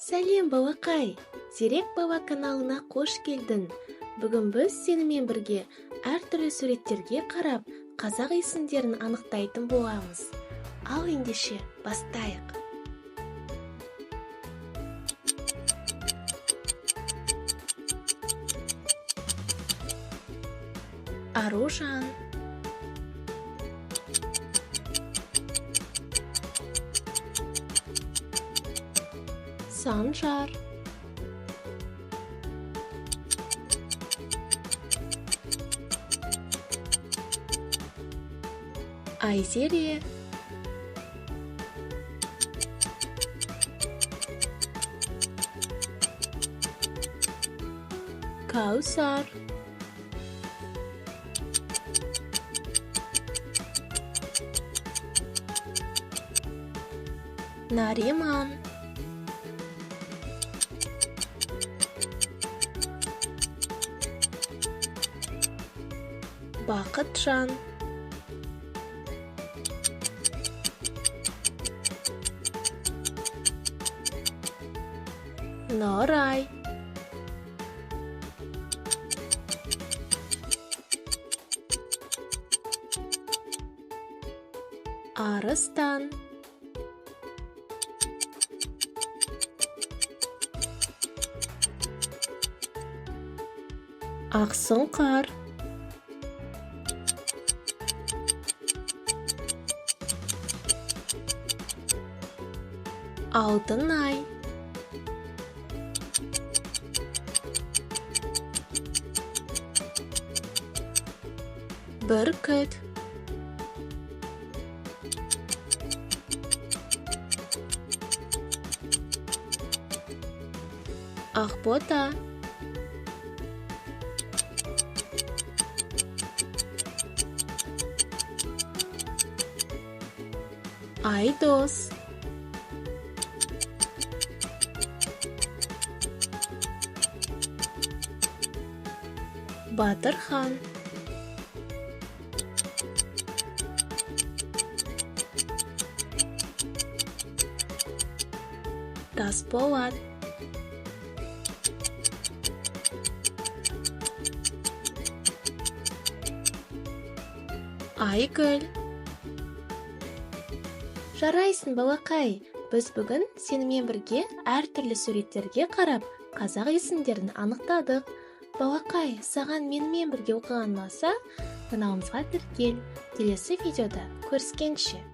Сәлем балақай, Зерек баба каналына қош келдің. Бүгін біз сенімен бірге әртүрлі суреттерге қарап, қазақ есімдерін анықтайтын боламыз. Ал ендеше бастайық. Аружан, Санжар, Айзере, Каусар, Нариман, Бақытжан, Норай, Арыстан, Ақсұңқар, Алтынай, Бүркіт, Ақбота, Айдос, Батырхан, Тасболат, Айгүл. Жарайсың балақай, біз бүгін сенімен бірге әртүрлі суреттерге қарап, қазақ есімдерін анықтадық. Балақай, саған менімен бірге оқыған ұнаса, каналымызға тіркел. Келесі видеода көріскенше.